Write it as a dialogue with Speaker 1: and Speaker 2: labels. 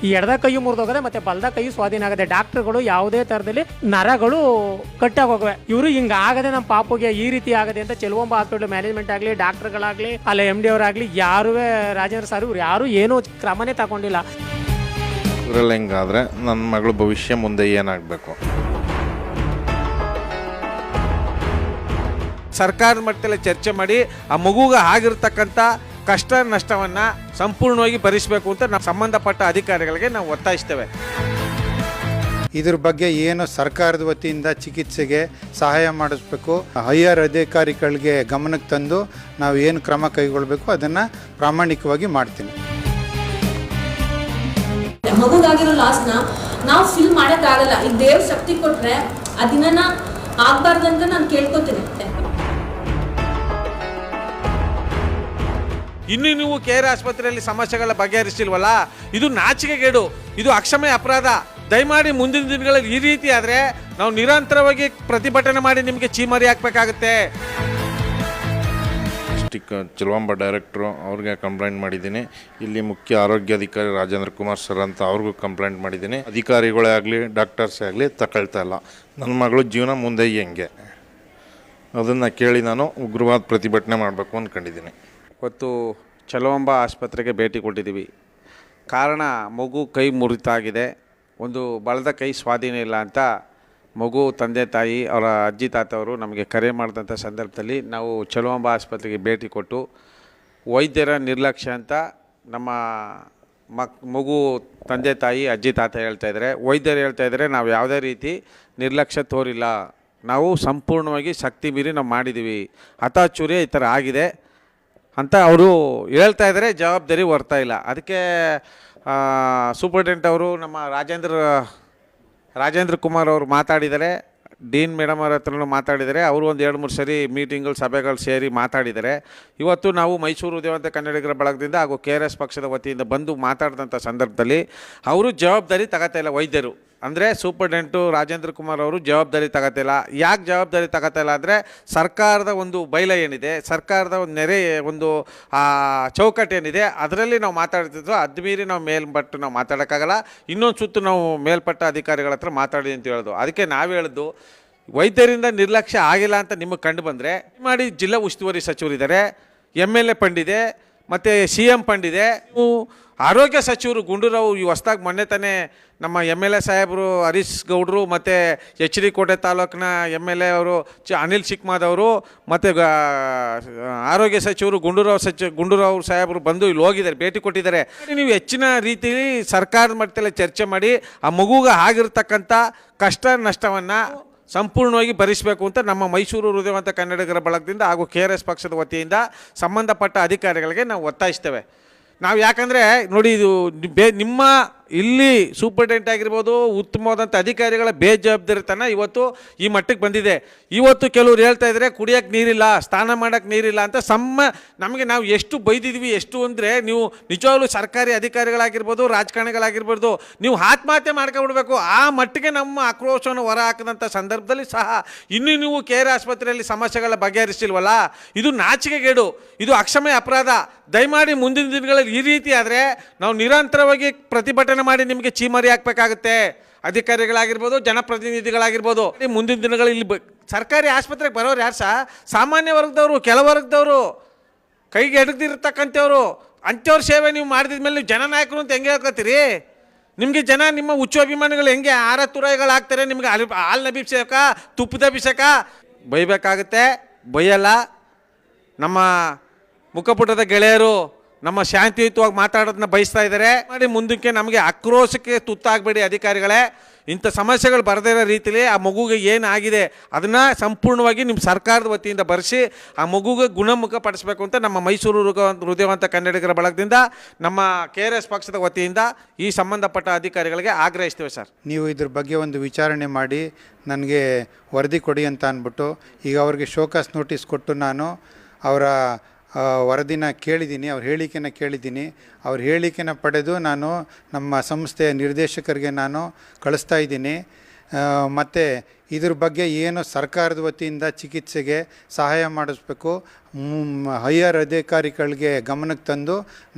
Speaker 1: ಈ ಎಡದ ಕೈಯು ಮುರಿದೋಗದೆ ಮತ್ತೆ ಬಲದ ಕೈಯು ಸ್ವಾಧೀನ ಆಗದೆ. ಡಾಕ್ಟರ್ಗಳು ಯಾವುದೇ ತರದಲ್ಲಿ ನರಗಳು ಕಟ್ಟಾಗೋಗವೆ. ಇವರು ಹಿಂಗ ಆಗದೆ ನಮ್ಮ ಪಾಪುಗೆ ಈ ರೀತಿ ಆಗದೆ ಅಂತ ಚೆಲುವಂಬ ಹಾಸ್ಪಿಟಲ್ ಮ್ಯಾನೇಜ್ಮೆಂಟ್ ಆಗಲಿ, ಡಾಕ್ಟರ್ಗಳಾಗ್ಲಿ, ಅಲ್ಲ MD ಅವರಾಗ್ಲಿ, ಯಾರು ರಾಜೇಂದ್ರ ಸರ್ ಇವ್ರು ಯಾರು ಏನೂ ಕ್ರಮನೇ ತಗೊಂಡಿಲ್ಲ.
Speaker 2: ಇವರೆಲ್ಲ ಹಿಂಗಾದ್ರೆ ನನ್ನ ಮಗಳ ಭವಿಷ್ಯ ಮುಂದೆ ಏನಾಗಬೇಕು?
Speaker 3: ಸರ್ಕಾರದ ಮಟ್ಟದಲ್ಲಿ ಚರ್ಚೆ ಮಾಡಿ ಆ ಮಗುಗೆ ಆಗಿರ್ತಕ್ಕಂಥ ಕಷ್ಟ ನಷ್ಟವನ್ನು ಸಂಪೂರ್ಣವಾಗಿ ಭರಿಸಬೇಕು ಅಂತ ನಾವು ಸಂಬಂಧಪಟ್ಟ ಅಧಿಕಾರಿಗಳಿಗೆ ನಾವು ಒತ್ತಾಯಿಸ್ತೇವೆ.
Speaker 4: ಇದ್ರ ಬಗ್ಗೆ ಏನು ಸರ್ಕಾರದ ವತಿಯಿಂದ ಚಿಕಿತ್ಸೆಗೆ ಸಹಾಯ ಮಾಡಿಸ್ಬೇಕು, ಹೈಯರ್ ಅಧಿಕಾರಿಗಳಿಗೆ ಗಮನಕ್ಕೆ ತಂದು ನಾವು ಏನು ಕ್ರಮ ಕೈಗೊಳ್ಳಬೇಕು ಅದನ್ನು ಪ್ರಾಮಾಣಿಕವಾಗಿ ಮಾಡ್ತೀನಿ.
Speaker 5: ಮಗುಗಾಗಿರೋ ಲಾಸ್ನ ನಾವು ಫಿಲ್ ಮಾಡೋಕ್ಕಾಗಲ್ಲ. ಈಗ ದೇವ್ರ ಶಕ್ತಿ ಕೊಟ್ಟರೆ ಆ ದಿನನ ಆಗ್ಬಾರ್ದಂತ ನಾನು ಕೇಳ್ಕೊತೀನಿ.
Speaker 3: ಇನ್ನು ನೀವು KR ಆಸ್ಪತ್ರೆಯಲ್ಲಿ ಸಮಸ್ಯೆಗಳ ಬಗೆಹರಿಸಿಲ್ವಲ್ಲ, ಇದು ನಾಚಿಕೆಗೇಡು, ಇದು ಅಕ್ಷಮ್ಯ ಅಪರಾಧ. ದಯಮಾಡಿ ಮುಂದಿನ ದಿನಗಳಲ್ಲಿ ಈ ರೀತಿ ಆದರೆ ನಾವು ನಿರಂತರವಾಗಿ ಪ್ರತಿಭಟನೆ ಮಾಡಿ ನಿಮಗೆ ಚೀಮಾರಿ ಹಾಕಬೇಕಾಗುತ್ತೆ.
Speaker 2: ಡಿಸ್ಟಿಕ್ ಚೆಲುವಾಂಬ ಡೈರೆಕ್ಟ್ರು ಅವ್ರಿಗೆ ಕಂಪ್ಲೇಂಟ್ ಮಾಡಿದ್ದೀನಿ. ಇಲ್ಲಿ ಮುಖ್ಯ ಆರೋಗ್ಯಾಧಿಕಾರಿ ರಾಜೇಂದ್ರ ಕುಮಾರ್ ಸರ್ ಅಂತ ಅವ್ರಿಗೂ ಕಂಪ್ಲೇಂಟ್ ಮಾಡಿದ್ದೀನಿ. ಅಧಿಕಾರಿಗಳೇ ಆಗಲಿ ಡಾಕ್ಟರ್ಸೇ ಆಗಲಿ ತಗೊಳ್ತಾ ಇಲ್ಲ. ನನ್ನ ಮಗಳು ಜೀವನ ಮುಂದೆ ಹೆಂಗೆ ಅದನ್ನು ಕೇಳಿ ನಾನು ಉಗ್ರವಾದ ಪ್ರತಿಭಟನೆ ಮಾಡಬೇಕು ಅಂದ್ಕೊಂಡಿದ್ದೀನಿ.
Speaker 3: ಇವತ್ತು ಚೆಲುವಾಂಬ ಆಸ್ಪತ್ರೆಗೆ ಭೇಟಿ ಕೊಟ್ಟಿದ್ದೀವಿ. ಕಾರಣ ಮಗು ಕೈ ಮುರಿತಾಗಿದೆ, ಒಂದು ಬಲದ ಕೈ ಸ್ವಾಧೀನ ಇಲ್ಲ ಅಂತ ಮಗು ತಂದೆ ತಾಯಿ ಅವರ ಅಜ್ಜಿ ತಾತವರು ನಮಗೆ ಕರೆ ಮಾಡಿದಂಥ ಸಂದರ್ಭದಲ್ಲಿ ನಾವು ಚೆಲುವಾಂಬ ಆಸ್ಪತ್ರೆಗೆ ಭೇಟಿ ಕೊಟ್ಟು ವೈದ್ಯರ ನಿರ್ಲಕ್ಷ್ಯ ಅಂತ ನಮ್ಮ ಮಗು ತಂದೆ ತಾಯಿ ಅಜ್ಜಿ ತಾತ ಹೇಳ್ತಾಯಿದ್ದಾರೆ. ವೈದ್ಯರು ಹೇಳ್ತಾಯಿದ್ದಾರೆ ನಾವು ಯಾವುದೇ ರೀತಿ ನಿರ್ಲಕ್ಷ್ಯ ತೋರಿಲ್ಲ, ನಾವು ಸಂಪೂರ್ಣವಾಗಿ ಶಕ್ತಿ ಮೀರಿ ನಾವು ಮಾಡಿದ್ದೀವಿ, ಹತಾಚುರಿ ಈ ಥರ ಆಗಿದೆ ಅಂತ ಅವರು ಹೇಳ್ತಾ ಇದ್ದಾರೆ. ಜವಾಬ್ದಾರಿ ಹೊರ್ತಾ ಇಲ್ಲ. ಅದಕ್ಕೆ ಸೂಪರ್ಡೆಂಟ್ ಅವರು ನಮ್ಮ ರಾಜೇಂದ್ರ ಕುಮಾರ್ ಅವರು ಮಾತಾಡಿದ್ದಾರೆ. ಡೀನ್ ಮೇಡಮ್ ಅವ್ರ ಹತ್ರನೂ ಮಾತಾಡಿದ್ದಾರೆ. ಅವರು ಒಂದು 2-3 ಸರಿ ಮೀಟಿಂಗ್ಗಳು ಸಭೆಗಳು ಸೇರಿ ಮಾತಾಡಿದ್ದಾರೆ. ಇವತ್ತು ನಾವು ಮೈಸೂರು ಉದಯವಂತ ಕನ್ನಡಿಗರ ಬಳಗದಿಂದ ಹಾಗೂ KRS ಪಕ್ಷದ ವತಿಯಿಂದ ಬಂದು ಮಾತಾಡಿದಂಥ ಸಂದರ್ಭದಲ್ಲಿ ಅವರು ಜವಾಬ್ದಾರಿ ತಗೋತಾ ಇಲ್ಲ. ವೈದ್ಯರು ಅಂದರೆ ಸೂಪರ್ಡೆಂಟು ರಾಜೇಂದ್ರ ಕುಮಾರ್ ಅವರು ಜವಾಬ್ದಾರಿ ತಗೋತಿಲ್ಲ. ಯಾಕೆ ಜವಾಬ್ದಾರಿ ತಗೋತಾ ಇಲ್ಲ ಅಂದರೆ ಸರ್ಕಾರದ ಒಂದು ಬೈಲ ಏನಿದೆ, ಸರ್ಕಾರದ ಒಂದು ನೆರೆ ಒಂದು ಚೌಕಟ್ಟು ಏನಿದೆ ಅದರಲ್ಲಿ ನಾವು ಮಾತಾಡ್ತಿದ್ವು. ಅದ್ಮೀರಿ ನಾವು ಮೇಲ್ಪಟ್ಟು ನಾವು ಮಾತಾಡೋಕ್ಕಾಗಲ್ಲ. ಇನ್ನೊಂದು ಸುತ್ತು ನಾವು ಮೇಲ್ಪಟ್ಟ ಅಧಿಕಾರಿಗಳ ಹತ್ರ ಮಾತಾಡಿ ಅಂತ ಹೇಳೋದು. ಅದಕ್ಕೆ ನಾವು ಹೇಳಿದ್ದು ವೈದ್ಯರಿಂದ ನಿರ್ಲಕ್ಷ್ಯ ಆಗಿಲ್ಲ ಅಂತ ನಿಮಗೆ ಕಂಡು ಬಂದರೆ ಮಾಡಿ ಜಿಲ್ಲಾ ಉಸ್ತುವಾರಿ ಸಚಿವರಿದ್ದಾರೆ, MLA ಫಂಡ್ ಇದೆ, ಮತ್ತು CM ಫಂಡ್ ಇದೆ. ಆರೋಗ್ಯ ಸಚಿವರು ಗುಂಡೂರಾವ್ ಈ ಹೊಸ್ದಾಗಿ ಮೊನ್ನೆ ತಾನೇ ನಮ್ಮ MLA ಸಾಹೇಬರು ಹರೀಶ್ ಗೌಡರು ಮತ್ತು HD ಕೋಟೆ ತಾಲೂಕಿನ MLA ಅವರು ಅನಿಲ್ ಚಿಕ್ಮಾದವರು ಮತ್ತು ಆರೋಗ್ಯ ಸಚಿವರು ಗುಂಡೂರಾವ್ ಸಾಹೇಬರು ಬಂದು ಇಲ್ಲಿ ಹೋಗಿದ್ದಾರೆ, ಭೇಟಿ ಕೊಟ್ಟಿದ್ದಾರೆ. ನೀವು ಹೆಚ್ಚಿನ ರೀತಿಯಲ್ಲಿ ಸರ್ಕಾರದ ಮಟ್ಟದಲ್ಲಿ ಚರ್ಚೆ ಮಾಡಿ ಆ ಮಗುಗೆ ಆಗಿರ್ತಕ್ಕಂಥ ಕಷ್ಟ ನಷ್ಟವನ್ನು ಸಂಪೂರ್ಣವಾಗಿ ಭರಿಸಬೇಕು ಅಂತ ನಮ್ಮ ಮೈಸೂರು ಹೃದಯವಂತ ಕನ್ನಡಿಗರ ಬಳಗದಿಂದ ಹಾಗೂ KRS ಪಕ್ಷದ ವತಿಯಿಂದ ಸಂಬಂಧಪಟ್ಟ ಅಧಿಕಾರಿಗಳಿಗೆ ನಾವು ಒತ್ತಾಯಿಸ್ತೇವೆ. ನಾವು ಯಾಕಂದರೆ ನೋಡಿ, ಇದು ನಿಮ್ಮ ಇಲ್ಲಿ ಸೂಪರ್ಡೆಂಟ್ ಆಗಿರ್ಬೋದು, ಉತ್ತಮವಾದಂಥ ಅಧಿಕಾರಿಗಳ ಬೇಜವಾಬ್ದಾರಿತನ ಇವತ್ತು ಈ ಮಟ್ಟಕ್ಕೆ ಬಂದಿದೆ. ಇವತ್ತು ಕೆಲವ್ರು ಹೇಳ್ತಾ ಇದ್ದಾರೆ ಕುಡಿಯೋಕ್ಕೆ ನೀರಿಲ್ಲ, ಸ್ನಾನ ಮಾಡೋಕ್ಕೆ ನೀರಿಲ್ಲ ಅಂತ. ನಮಗೆ ನಾವು ಎಷ್ಟು ಬೈದಿದ್ವಿ, ಎಷ್ಟು ಅಂದರೆ ನೀವು ನಿಜವಾಗ್ಲೂ ಸರ್ಕಾರಿ ಅಧಿಕಾರಿಗಳಾಗಿರ್ಬೋದು, ರಾಜಕಾರಣಿಗಳಾಗಿರ್ಬೋದು, ನೀವು ಆತ್ಮಹತ್ಯೆ ಮಾಡ್ಕೊಂಡ್ಬಿಡ್ಬೇಕು. ಆ ಮಟ್ಟಿಗೆ ನಮ್ಮ ಆಕ್ರೋಶವನ್ನು ಹೊರ ಹಾಕಿದಂಥ ಸಂದರ್ಭದಲ್ಲಿ ಸಹ ಇನ್ನೂ ನೀವು KR ಆಸ್ಪತ್ರೆಯಲ್ಲಿ ಸಮಸ್ಯೆಗಳ ಬಗೆಹರಿಸಿಲ್ವಲ್ಲ, ಇದು ನಾಚಿಕೆಗೇಡು, ಇದು ಅಕ್ಷಮ್ಯ ಅಪರಾಧ. ದಯಮಾಡಿ ಮುಂದಿನ ದಿನಗಳಲ್ಲಿ ಈ ರೀತಿ ಆದರೆ ನಾವು ನಿರಂತರವಾಗಿ ಪ್ರತಿಭಟನೆ ಮಾಡಿ ನಿಮಗೆ ಚೀಮಾರಿ ಹಾಕಬೇಕಾಗುತ್ತೆ. ಅಧಿಕಾರಿಗಳಾಗಿರ್ಬೋದು, ಜನಪ್ರತಿನಿಧಿಗಳಾಗಿರ್ಬೋದು. ಮುಂದಿನ ದಿನಗಳಲ್ಲಿ ಇಲ್ಲಿ ಸರ್ಕಾರಿ ಆಸ್ಪತ್ರೆಗೆ ಬರೋರು ಯಾರು ಸಾಮಾನ್ಯ ವರ್ಗದವರು, ಕೆಲ ವರ್ಗದವರು, ಕೈಗೆ ಎಡದಿರ್ತಕ್ಕಂಥವ್ರು. ಅಂಥವ್ರ ಸೇವೆ ನೀವು ಮಾಡಿದ ಮೇಲೆ ನೀವು ಜನನಾಯಕರು ಅಂತ ಹೆಂಗೆ ಹೇಳ್ಕೊತೀರಿ? ನಿಮಗೆ ಜನ ನಿಮ್ಮ ಹುಚ್ಚು ಅಭಿಮಾನಿಗಳು ಹೆಂಗೆ ಆರತುರಾಯಿಗಳಾಗ್ತಾರೆ? ನಿಮ್ಗೆ ಹಾಲು ನಬಿಸಕ, ತುಪ್ಪದ ಬಿಸಕ ಬೈಬೇಕಾಗುತ್ತೆ. ಬೈಯಲ್ಲ. ನಮ್ಮ ಮುಖಪುಟದ ಗೆಳೆಯರು ನಮ್ಮ ಶಾಂತಿಯುತವಾಗಿ ಮಾತಾಡೋದನ್ನ ಬಯಸ್ತಾ ಇದ್ದಾರೆ. ಮಾಡಿ ಮುಂದಕ್ಕೆ ನಮಗೆ ಆಕ್ರೋಶಕ್ಕೆ ತುತ್ತಾಗಬೇಡಿ ಅಧಿಕಾರಿಗಳೇ. ಇಂಥ ಸಮಸ್ಯೆಗಳು ಬರದೇ ಇರೋ ರೀತಿಯಲ್ಲಿ ಆ ಮಗುಗೆ ಏನಾಗಿದೆ ಅದನ್ನು ಸಂಪೂರ್ಣವಾಗಿ ನಿಮ್ಮ ಸರ್ಕಾರದ ವತಿಯಿಂದ ಬರೆಸಿ ಆ ಮಗುಗೆ ಗುಣಮುಖ ಪಡಿಸಬೇಕು ಅಂತ ನಮ್ಮ ಮೈಸೂರು ಹೃದಯವಂತ ಕನ್ನಡಿಗರ ಬಳಗದಿಂದ ನಮ್ಮ KRS ಪಕ್ಷದ ವತಿಯಿಂದ ಈ ಸಂಬಂಧಪಟ್ಟ ಅಧಿಕಾರಿಗಳಿಗೆ ಆಗ್ರಹಿಸ್ತೇವೆ. ಸರ್,
Speaker 4: ನೀವು ಇದ್ರ ಬಗ್ಗೆ ಒಂದು ವಿಚಾರಣೆ ಮಾಡಿ ನನಗೆ ವರದಿ ಕೊಡಿ ಅಂತ ಅಂದ್ಬಿಟ್ಟು ಈಗ ಅವ್ರಿಗೆ ಶೋಕಾಸ್ ನೋಟಿಸ್ ಕೊಟ್ಟು ನಾನು ಅವರ ವರದಿನ ಕೇಳಿದ್ದೀನಿ, ಅವ್ರ ಹೇಳಿಕೆನ ಕೇಳಿದ್ದೀನಿ. ಅವ್ರ ಹೇಳಿಕೆನ ಪಡೆದು ನಾನು ನಮ್ಮ ಸಂಸ್ಥೆಯ ನಿರ್ದೇಶಕರಿಗೆ ನಾನು ಕಳಿಸ್ತಾ ಇದ್ದೀನಿ. ಮತ್ತು ಇದ್ರ ಬಗ್ಗೆ ಏನು ಸರ್ಕಾರದ ವತಿಯಿಂದ ಚಿಕಿತ್ಸೆಗೆ ಸಹಾಯ ಮಾಡಿಸ್ಬೇಕು, ಹೈಯರ್ ಅಧಿಕಾರಿಗಳಿಗೆ ಗಮನಕ್ಕೆ ತಂದು